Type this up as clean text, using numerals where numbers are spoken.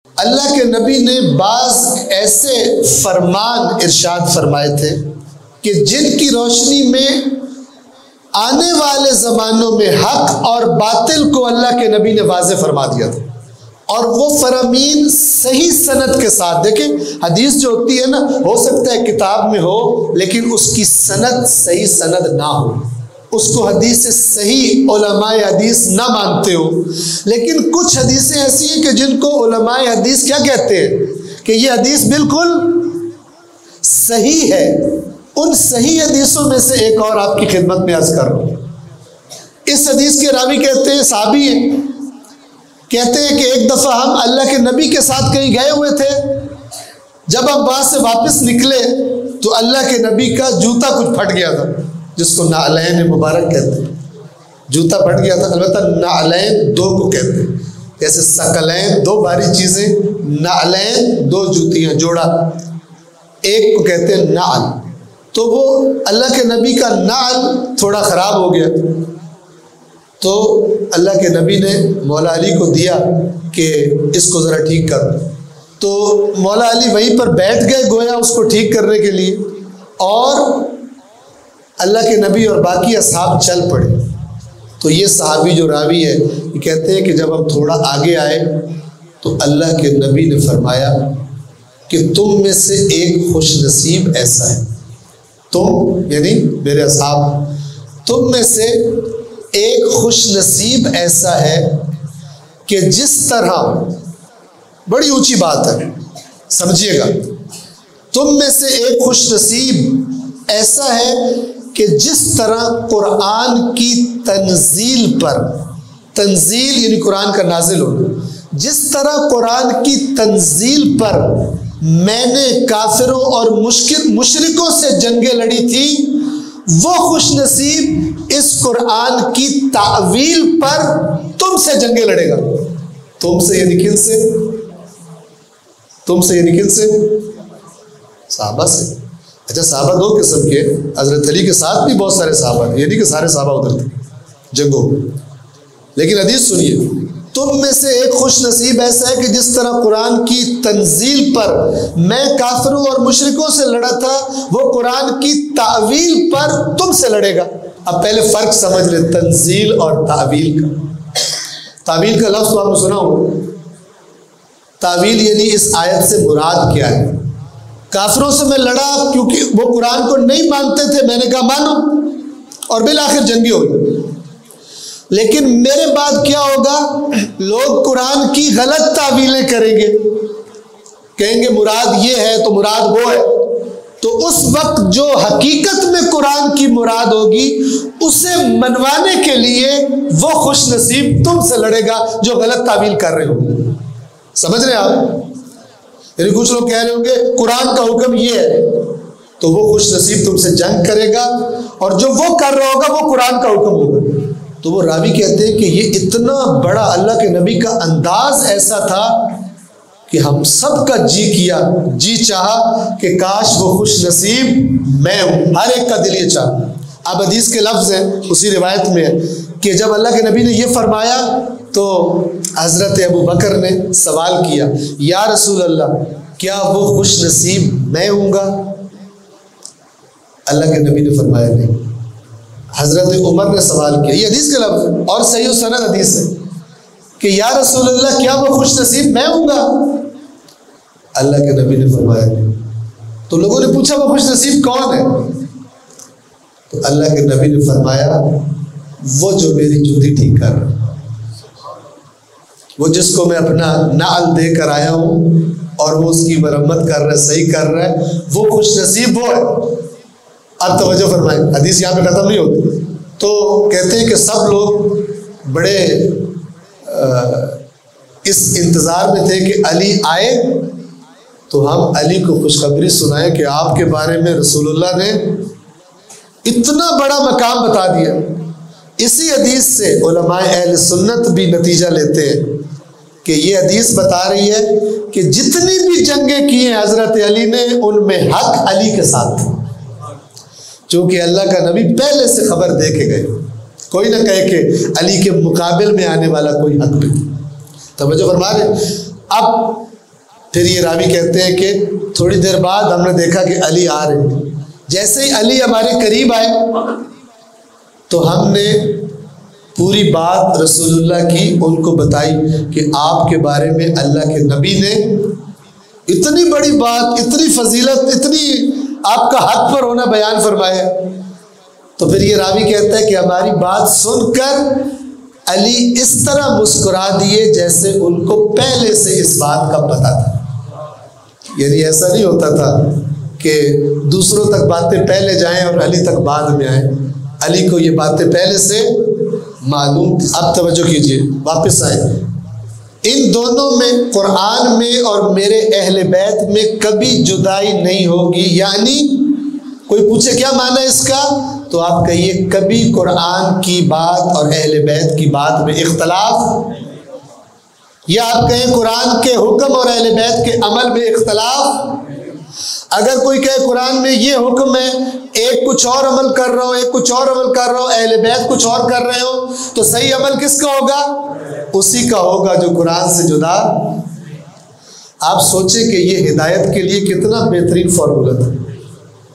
اللہ کے نبی نے بعض ایسے فرمان ارشاد فرمائے تھے کہ جن کی روشنی میں آنے والے زمانوں میں حق اور باطل کو اللہ کے نبی نے واضح فرما دیا تھا، اور وہ فرامین صحیح سند کے ساتھ. دیکھیں حدیث جو ہوتی ہے نا، ہو سکتا ہے کتاب میں ہو لیکن اس کی سند صحیح سند نہ ہو، اس کو حدیث صحیح علماء حدیث نہ مانتے ہو. لیکن کچھ حدیثیں ایسی ہیں کہ جن کو علماء حدیث کیا کہتے ہیں کہ یہ حدیث بالکل صحیح ہے. ان صحیح حدیثوں میں سے ایک اور آپ کی خدمت میں عرض کر رہا ہوں. اس حدیث کے راوی کہتے ہیں، صحابی ہیں، کہتے ہیں کہ ایک دفعہ ہم اللہ کے نبی کے ساتھ کہیں گئے ہوئے تھے. جب ہم وہاں سے واپس نکلے تو اللہ کے نبی کا جوتا کچھ پھٹ گیا تھا، جس کو نعلین مبارک کہتے ہیں. جوتا پھٹ گیا تھا. البتہ نعلین دو کو کہتے ہیں، جیسے ثقلین دو بھاری چیزیں، نعلین دو جوتیاں جوڑا، ایک کو کہتے ہیں نعل. تو وہ اللہ کے نبی کا نعل تھوڑا خراب ہو گیا تو اللہ کے نبی نے مولا علی کو دیا کہ اس کو ذرا ٹھیک کر. تو مولا علی وہیں پر بیٹھ گئے گویا اس کو ٹھیک کرنے کے لیے، اور اللہ کے نبی اور باقی اصحاب چل پڑے. تو یہ صحابی جو راوی ہے یہ کہتے ہیں کہ جب ہم تھوڑا آگے آئے تو اللہ کے نبی نے فرمایا کہ تم میں سے ایک خوش نصیب ایسا ہے، تم یعنی میرے اصحاب، تم میں سے ایک خوش نصیب ایسا ہے کہ جس طرح، بڑی اونچی بات ہے سمجھیے گا، تم میں سے ایک خوش نصیب ایسا ہے کہ جس طرح قرآن کی تنزیل پر، تنزیل یعنی قرآن کا نازل ہونا، جس طرح قرآن کی تنزیل پر میں نے کافروں اور مشرکوں سے جنگیں لڑی تھی، وہ خوش نصیب اس قرآن کی تعویل پر تم سے جنگیں لڑے گا. تم سے یعنی کن سے؟ تم سے یعنی کن سے؟ صحابہ سے. اچھا صحابہ دو قسم کے، حضرت علی کے ساتھ بھی بہت سارے صحابہ ہیں، یعنی کہ سارے صحابہ ادھر تھے جنگوں میں. لیکن حدیث سنیے، تم میں سے ایک خوش نصیب ایسا ہے کہ جس طرح قرآن کی تنزیل پر میں کافروں اور مشرکوں سے لڑا تھا، وہ قرآن کی تعویل پر تم سے لڑے گا. اب پہلے فرق سمجھ لیں تنزیل اور تعویل کا. تعویل کا لفظ تو آپ نے سنا ہو. تعویل یعنی اس آیت سے مراد کیا ہے. کافروں سے میں لڑا کیونکہ وہ قرآن کو نہیں مانتے تھے، میں نے کہا مانو، اور بالآخر جنگی ہو گئی. لیکن میرے بعد کیا ہوگا، لوگ قرآن کی غلط تعویلیں کریں گے، کہیں گے مراد یہ ہے تو مراد وہ ہے. تو اس وقت جو حقیقت میں قرآن کی مراد ہوگی اسے منوانے کے لیے وہ خوش نصیب تم سے لڑے گا جو غلط تعویل کر رہے ہوں. سمجھ رہے ہیں آپ؟ یعنی کچھ لوگ کہہ رہے ہوں گے قرآن کا حکم یہ ہے، تو وہ خوش نصیب تم سے جنگ کرے گا، اور جو وہ کر رہا ہوگا وہ قرآن کا حکم ہوگا. تو وہ راوی کہتے ہیں کہ یہ اتنا بڑا اللہ کے نبی کا انداز ایسا تھا کہ ہم سب کا جی چاہا کہ کاش وہ خوش نصیب میں ہوں. ہر ایک کا دل یہ چاہا. اب حدیث کے لفظ ہیں، اسی روایت میں ہے کہ جب اللہ کے نبی نے یہ فرمایا تو حضرت ابو بکر نے سوال کیا، یا رسول اللہ کیا وہ خوش نصیب میں ہوں گا؟ اللہ کے نبی نے فرمایا نہیں. حضرت عمر نے سوال کیا، یہ حدیث کے لفظ اور صحیح سند حدیث ہے کہ یا رسول اللہ کیا وہ خوش نصیب میں ہوں گا؟ اللہ کے نبی نے فرمایا نہیں. تو لوگوں نے پوچھا وہ خوش نصیب کون ہے؟ تو اللہ کے نبی نے فرمایا وہ جو میری جوتی ٹھیک کر رہا ہے، وہ جس کو میں اپنا نعل دے کر آیا ہوں اور وہ اس کی مرمت کر رہا ہے، صحیح کر رہا ہے، وہ خوش نصیب وہ ہے. اب توجہ فرمائیں، حدیث یہاں پہ ختم نہیں ہوتی. تو کہتے ہیں کہ سب لوگ بڑے اس انتظار میں تھے کہ علی آئے تو ہم علی کو خوشخبری سنائیں کہ آپ کے بارے میں رسول اللہ نے اتنا بڑا مقام بتا دیا. اسی حدیث سے علماء اہل سنت بھی نتیجہ لیتے ہیں کہ یہ حدیث بتا رہی ہے کہ جتنی بھی جنگیں کی ہیں حضرت علی نے ان میں حق علی کے ساتھ تھا، چونکہ اللہ کا نبی پہلے سے خبر دے کے گئے. کوئی نہ کہے کہ علی کے مقابل میں آنے والا کوئی حق نہیں. توجہ فرما رہے. اب پھر یہ راوی کہتے ہیں کہ تھوڑی دیر بعد ہم نے دیکھا کہ علی آ رہے ہیں. جیسے ہی علی ہمارے قریب آئے تو ہم نے پوری بات رسول اللہ کی ان کو بتائی کہ آپ کے بارے میں اللہ کے نبی نے اتنی بڑی بات، اتنی فضیلت، اتنی آپ کا حق پر ہونا بیان فرمایا. تو پھر یہ راوی کہتا ہے کہ ہماری بات سن کر علی اس طرح مسکرا دیے جیسے ان کو پہلے سے اس بات کا پتہ تھا. یعنی ایسا نہیں ہوتا تھا کہ دوسروں تک باتیں پہلے جائیں اور علی تک بعد میں آئیں. علی کو یہ باتیں پہلے سے معلوم تھی. اب توجہ کیجئے، واپس آئیں. ان دونوں میں، قرآن میں اور میرے اہل بیت میں کبھی جدائی نہیں ہوگی. یعنی کوئی پوچھے کیا معنی اس کا، تو آپ کہیے کبھی قرآن کی بات اور اہل بیت کی بات میں اختلاف، یا آپ کہیں قرآن کے حکم اور اہل بیت کے عمل میں اختلاف. اگر کوئی کہے قرآن میں یہ حکم ہے، ایک کچھ اور عمل کر رہا ہو، ایک کچھ اور عمل کر رہا ہو، اہل بیت کچھ اور کر رہے ہو، تو صحیح عمل کس کا ہوگا؟ اسی کا ہوگا جو قرآن سے جدا. آپ سوچیں کہ یہ ہدایت کے لیے کتنا بہترین فارمولا تھا.